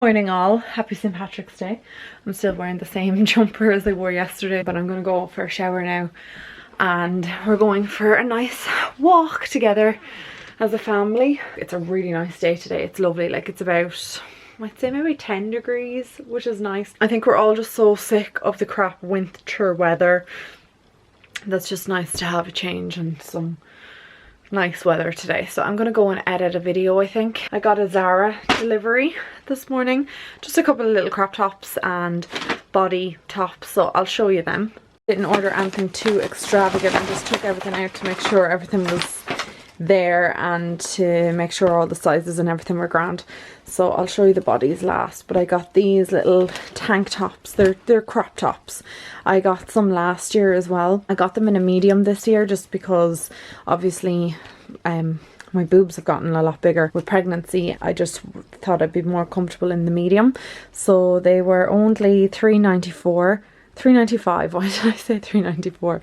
Morning all, happy St. Patrick's Day. I'm still wearing the same jumper as I wore yesterday, but I'm gonna go for a shower now and we're going for a nice walk together as a family. It's a really nice day today. It's lovely. Like, it's about, I'd say maybe 10 degrees, which is nice. I think we're all just so sick of the crap winter weather. That's just nice to have a change and some nice weather today. So I'm gonna go and edit a video. I think I got a Zara delivery this morning, just a couple of little crop tops and body tops, so I'll show you them. Didn't order anything too extravagant. I just took everything out to make sure everything was there and to make sure all the sizes and everything were grand. So I'll show you the bodies last, but I got these little tank tops. They're crop tops. I got some last year as well. I got them in a medium this year just because obviously my boobs have gotten a lot bigger with pregnancy. I just thought I'd be more comfortable in the medium. So they were only $3.94. $3.95. Why did I say $3.94?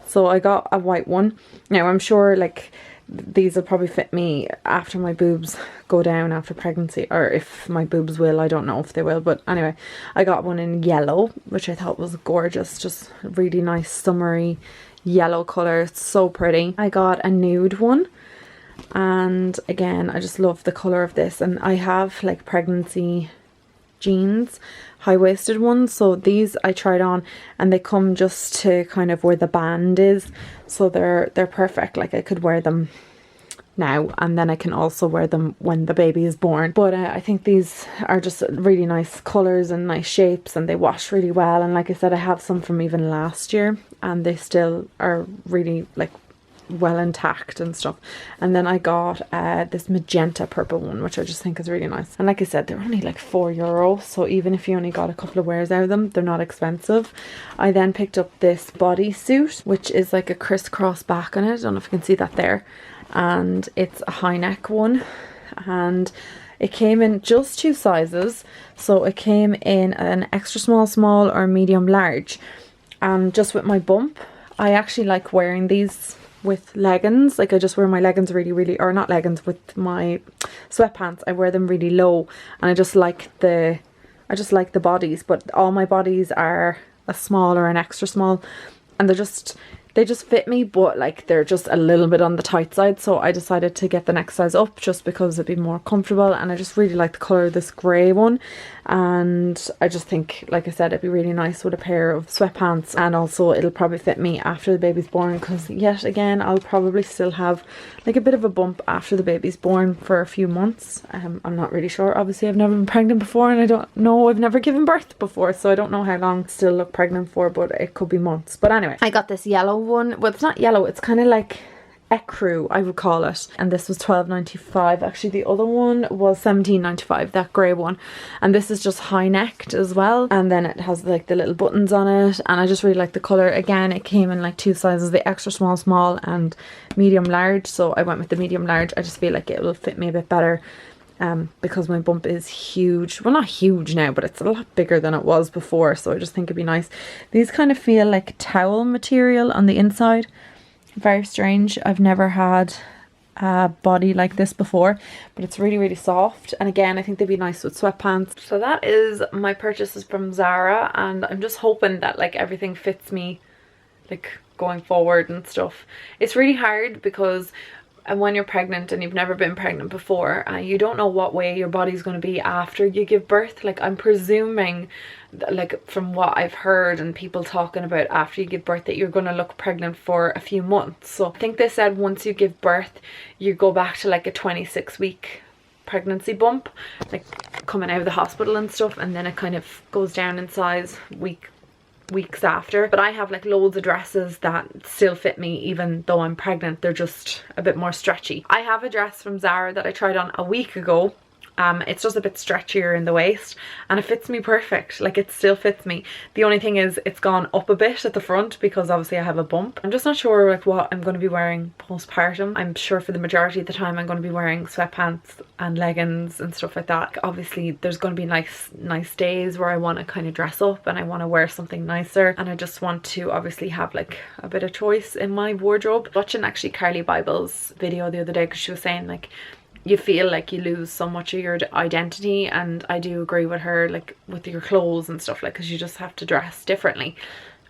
So I got a white one. Now I'm sure like these will probably fit me after my boobs go down after pregnancy, or if my boobs will, I don't know if they will, but anyway, I got one in yellow, which I thought was gorgeous. Just really nice summery yellow colour. It's so pretty. I got a nude one, and again, I just love the colour of this. And I have like pregnancy jeans, high-waisted ones, so these I tried on and they come just to kind of where the band is, so they're perfect. Like, I could wear them now and then I can also wear them when the baby is born. But I think these are just really nice colours and nice shapes, and they wash really well. And like I said, I have some from even last year and they still are really like well intact and stuff. And then I got this magenta purple one, which I just think is really nice. And like I said, they're only like €4, so even if you only got a couple of wears out of them, they're not expensive. I then picked up this bodysuit, which is like a crisscross back on it. I don't know if you can see that there, and it's a high neck one, and it came in just two sizes. So it came in an extra small, or medium large. And just with my bump, I actually like wearing these with leggings. Like, I just wear my leggings really, or not leggings, with my sweatpants, I wear them really low, and I just like the bodies. But all my bodies are a small or an extra small, and they just fit me, but like they're just a little bit on the tight side. So I decided to get the next size up just because it'd be more comfortable. And I just really like the colour of this grey one, and I just think, like I said, it'd be really nice with a pair of sweatpants. And also it'll probably fit me after the baby's born, because yet again I'll probably still have like a bit of a bump after the baby's born for a few months. I'm not really sure. Obviously I've never been pregnant before, and I don't know, I've never given birth before, so I don't know how long I still look pregnant for, but it could be months. But anyway, I got this yellow one. Well, it's not yellow, it's kind of like ecru, I would call it, and this was $12.95. Actually, the other one was $17.95, that grey one. And this is just high necked as well, and then it has like the little buttons on it, and I just really like the colour. Again, it came in like two sizes, the extra small and medium large, so I went with the medium large. I just feel like it will fit me a bit better, because my bump is huge. Well, not huge now, but it's a lot bigger than it was before, so I just think it'd be nice. These kind of feel like towel material on the inside. Very strange. I've never had a body like this before, but it's really soft. And again, I think they'd be nice with sweatpants. So that is my purchases from Zara, and I'm just hoping that like everything fits me like going forward and stuff. It's really hard because when you're pregnant and you've never been pregnant before, you don't know what way your body's going to be after you give birth. Like, I'm presuming, like from what I've heard and people talking about, after you give birth that you're going to look pregnant for a few months. So I think they said once you give birth you go back to like a 26-week pregnancy bump, like coming out of the hospital and stuff, and then it kind of goes down in size weeks after. But I have like loads of dresses that still fit me even though I'm pregnant. They're just a bit more stretchy. I have a dress from Zara that I tried on a week ago. It's just a bit stretchier in the waist, and it fits me perfect. Like, it still fits me. The only thing is it's gone up a bit at the front because obviously I have a bump. I'm just not sure like what I'm going to be wearing postpartum. I'm sure for the majority of the time I'm going to be wearing sweatpants and leggings and stuff like that. Obviously there's going to be nice days where I want to kind of dress up and I want to wear something nicer, and I just want to obviously have like a bit of choice in my wardrobe. Watching actually Carly Bible's video the other day, because she was saying like you feel like you lose so much of your identity. And I do agree with her, like with your clothes and stuff, like, because you just have to dress differently.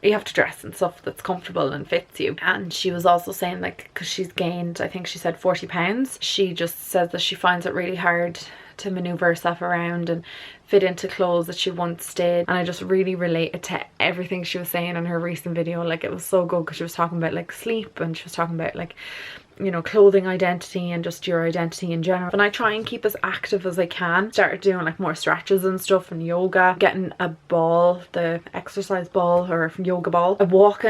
You have to dress in stuff that's comfortable and fits you. And she was also saying, like, because she's gained, I think she said 40 pounds, she just says that she finds it really hard to maneuver herself around and fit into clothes that she once did. And I just really related to everything she was saying in her recent video. Like, it was so good because she was talking about like sleep, and she was talking about like, you know, clothing identity and just your identity in general. And I try and keep as active as I can. Started doing like more stretches and stuff and yoga, getting a ball, the exercise ball or yoga ball. I walk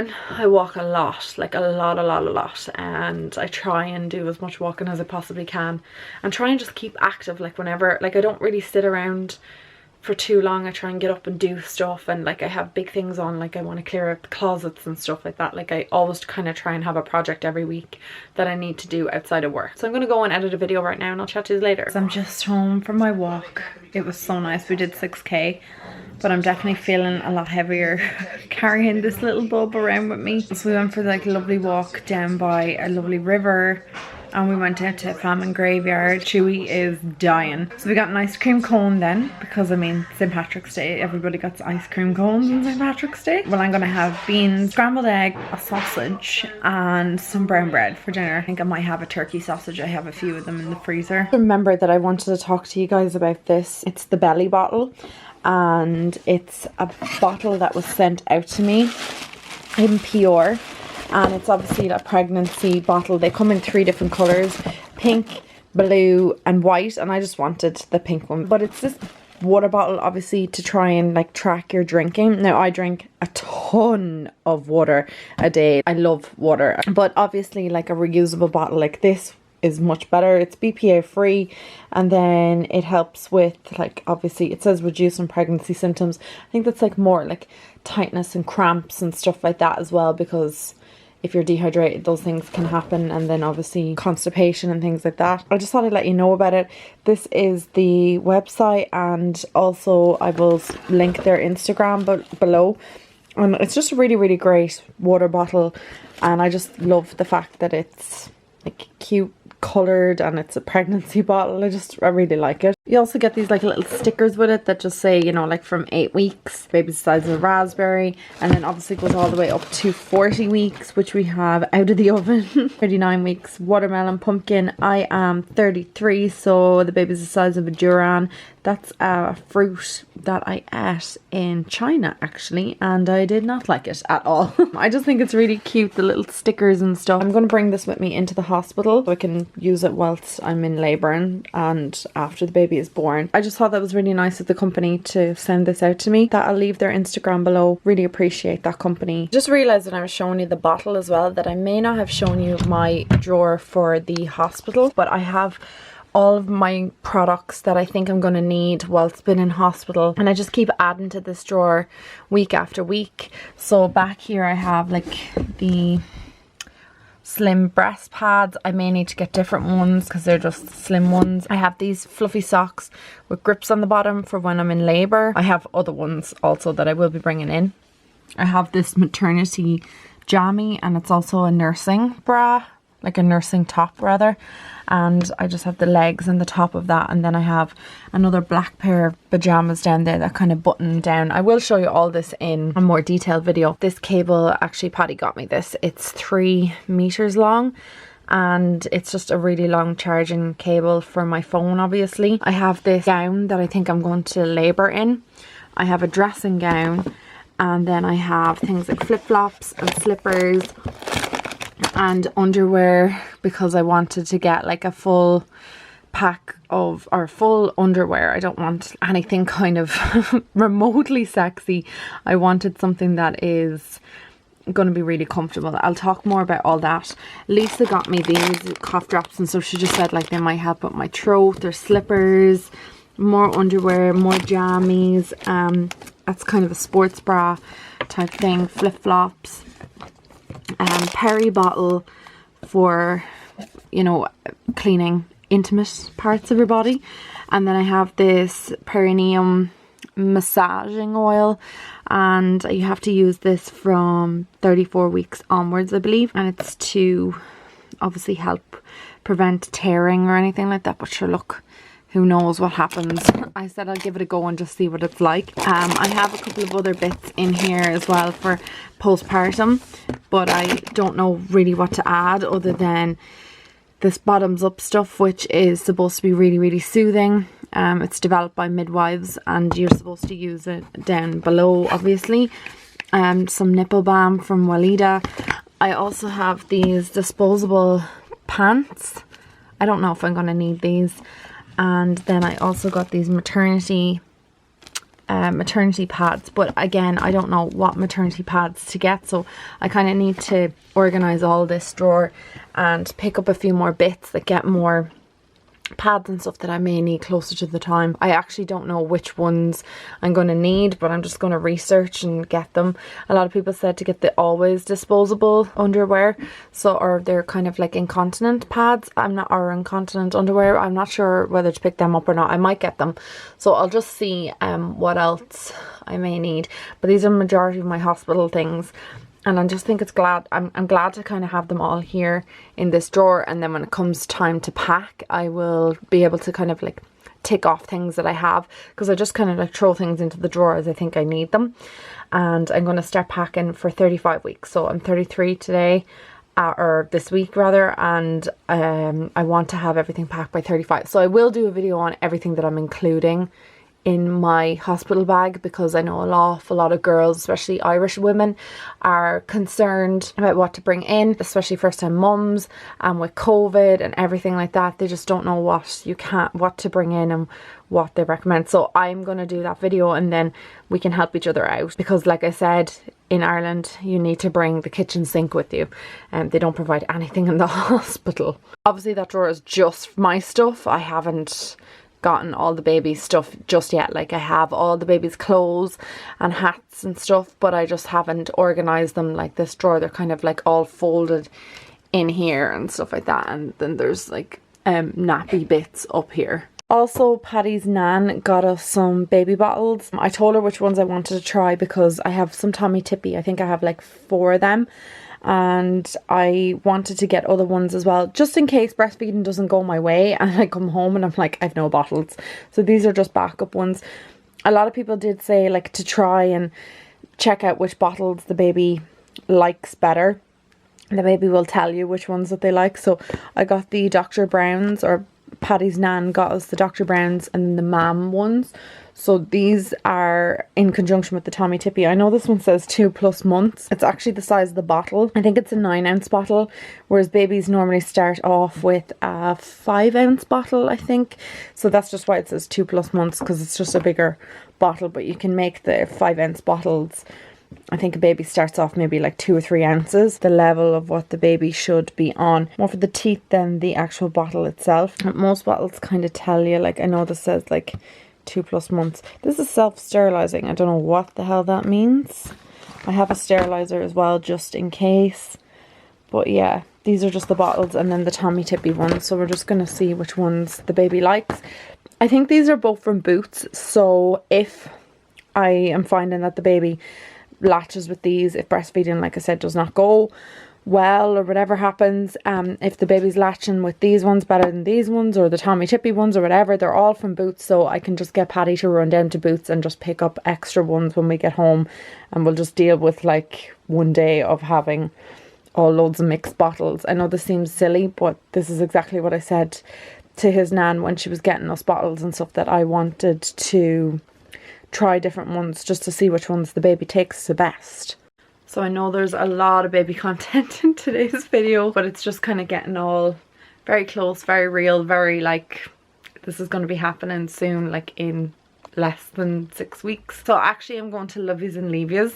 a lot, like a lot, and I try and do as much walking as I possibly can and try and just keep active. Like whenever, like I don't really sit around for too long. I try and get up and do stuff, and like I have big things on, like I want to clear out the closets and stuff like that. Like I always kind of try and have a project every week that I need to do outside of work. So I'm going to go and edit a video right now and I'll chat to you later. So I'm just home from my walk. It was so nice. We did 6k, but I'm definitely feeling a lot heavier carrying this little bub around with me. So we went for like a lovely walk down by a lovely river, and we went out to a famine graveyard. Chewy is dying. So we got an ice cream cone then, because I mean St. Patrick's Day, everybody gets ice cream cones on St. Patrick's Day. Well, I'm gonna have beans, scrambled egg, a sausage and some brown bread for dinner. I think I might have a turkey sausage. I have a few of them in the freezer. Remember that I wanted to talk to you guys about this. It's the Belly bottle, and it's a bottle that was sent out to me in PR. And it's obviously a pregnancy bottle. They come in 3 different colours, pink, blue and white, and I just wanted the pink one. But it's this water bottle obviously to try and like track your drinking. Now I drink a ton of water a day. I love water, but obviously like a reusable bottle like this is much better. It's BPA free, and then it helps with, like, obviously it says reducing pregnancy symptoms. I think that's like more like tightness and cramps and stuff like that as well, because if you're dehydrated, those things can happen, and then obviously constipation and things like that. I just thought I'd let you know about it. This is the website, and also I will link their Instagram below. And it's just a really, really great water bottle, and I just love the fact that it's like cute coloured and it's a pregnancy bottle. I really like it. You also get these like little stickers with it that just say, you know, like from 8 weeks, baby's the size of a raspberry, and then obviously it goes all the way up to 40 weeks, which we have out of the oven. 39 weeks, watermelon, pumpkin. I am 33, so the baby's the size of a durian. That's a fruit that I ate in China actually, and I did not like it at all. I just think it's really cute, the little stickers and stuff. I'm going to bring this with me into the hospital so I can use it whilst I'm in labour and after the baby is born. I just thought that was really nice of the company to send this out to me. That I'll leave their Instagram below. Really appreciate that company. Just realised when I was showing you the bottle as well that I may not have shown you my drawer for the hospital, but I have all of my products that I think I'm going to need whilst been in hospital, and I just keep adding to this drawer week after week. So back here I have like the slim breast pads. I may need to get different ones because they're just slim ones. I have these fluffy socks with grips on the bottom for when I'm in labour. I have other ones also that I will be bringing in. I have this maternity jammy, and it's also a nursing bra, like a nursing top rather, and I just have the legs and the top of that, and then I have another black pair of pajamas down there that kind of button down. I will show you all this in a more detailed video. This cable, actually Patty got me this. It's 3 meters long, and it's just a really long charging cable for my phone obviously. I have this gown that I think I'm going to labour in. I have a dressing gown, and then I have things like flip-flops and slippers and underwear, because I wanted to get like a full pack of, or full underwear. I don't want anything kind of remotely sexy. I wanted something that is going to be really comfortable. I'll talk more about all that. Lisa got me these cough drops and stuff. She just said like they might help with my throat. There's slippers, more underwear, more jammies. That's kind of a sports bra type thing. Flip-flops. Peri bottle for, you know, cleaning intimate parts of your body. And then I have this perineum massaging oil, and you have to use this from 34 weeks onwards I believe, and it's to obviously help prevent tearing or anything like that, but sure, look, who knows what happens. I said I'll give it a go and just see what it's like. I have a couple of other bits in here as well for postpartum, but I don't know really what to add other than this bottoms up stuff, which is supposed to be really, really soothing. It's developed by midwives and you're supposed to use it down below, obviously. Some nipple balm from Walida. I also have these disposable pants. I don't know if I'm going to need these. And then I also got these maternity pads, but again, I don't know what maternity pads to get, so I kind of need to organize all this drawer and pick up a few more bits that get more pads and stuff that I may need closer to the time. I actually don't know which ones I'm going to need, but I'm just going to research and get them. A lot of people said to get the always disposable underwear, so, or they're kind of like incontinent pads, or incontinent underwear. I'm not sure whether to pick them up or not. I might get them, so I'll just see what else I may need. But these are majority of my hospital things. And I just think it's I'm glad to kind of have them all here in this drawer, and then when it comes time to pack, I will be able to kind of like tick off things that I have, because I just kind of like throw things into the drawer as I think I need them. And I'm going to start packing for 35 weeks. So I'm 33 today, or this week rather, and I want to have everything packed by 35. So I will do a video on everything that I'm including in my hospital bag, because I know an awful lot of girls, especially Irish women, are concerned about what to bring in, especially first time mums, and with COVID and everything like that, they just don't know what to bring in and what they recommend. So I'm going to do that video, and then we can help each other out, because like I said, in Ireland you need to bring the kitchen sink with you, and they don't provide anything in the hospital. Obviously that drawer is just my stuff. I haven't gotten all the baby stuff just yet. Like, I have all the baby's clothes and hats and stuff, but I just haven't organized them like this drawer. They're kind of like all folded in here and stuff like that, and then there's like nappy bits up here. Also, Paddy's nan got us some baby bottles. I told her which ones I wanted to try, because I have some Tommy Tippy. I think I have like 4 of them, and I wanted to get other ones as well, just in case breastfeeding doesn't go my way and I come home and I'm like, I've no bottles. So these are just backup ones. A lot of people did say like to try and check out which bottles the baby likes better. The baby will tell you which ones that they like. So I got the Dr. Brown's, or Paddy's nan got us the Dr. Brown's and the Mam ones. So these are in conjunction with the Tommy Tippy. I know this one says 2+ months. It's actually the size of the bottle. I think it's a 9-ounce bottle, whereas babies normally start off with a 5-ounce bottle, I think. So that's just why it says 2+ months, because it's just a bigger bottle. But you can make the 5-ounce bottles. I think a baby starts off maybe like 2 or 3 ounces, the level of what the baby should be on. More for the teeth than the actual bottle itself. And most bottles kind of tell you, like, I know this says like 2+ months. This is self-sterilizing. I don't know what the hell that means. I have a sterilizer as well, just in case. But yeah, these are just the bottles, and then the Tommy Tippy ones. So we're just going to see which ones the baby likes. I think these are both from Boots. So if I am finding that the baby latches with these, if breastfeeding, like I said, does not go well or whatever happens, if the baby's latching with these ones better than these ones, or the Tommy Tippy ones or whatever, they're all from Boots. So I can just get Paddy to run down to Boots and just pick up extra ones when we get home, and we'll just deal with like one day of having all loads of mixed bottles. I know this seems silly, but this is exactly what I said to his nan when she was getting us bottles and stuff, that I wanted to try different ones just to see which ones the baby takes the best. So I know there's a lot of baby content in today's video, but it's just kind of getting all very close, very real, very like, this is going to be happening soon, like in less than 6 weeks. So actually I'm going to Lovies and Leavies.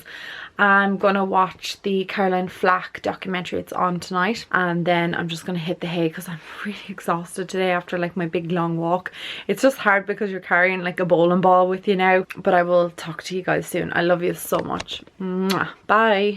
I'm going to watch the Caroline Flack documentary. It's on tonight, and then I'm just going to hit the hay, because I'm really exhausted today after like my big long walk. It's just hard because you're carrying like a bowling ball with you now, but I will talk to you guys soon. I love you so much. Mwah. Bye.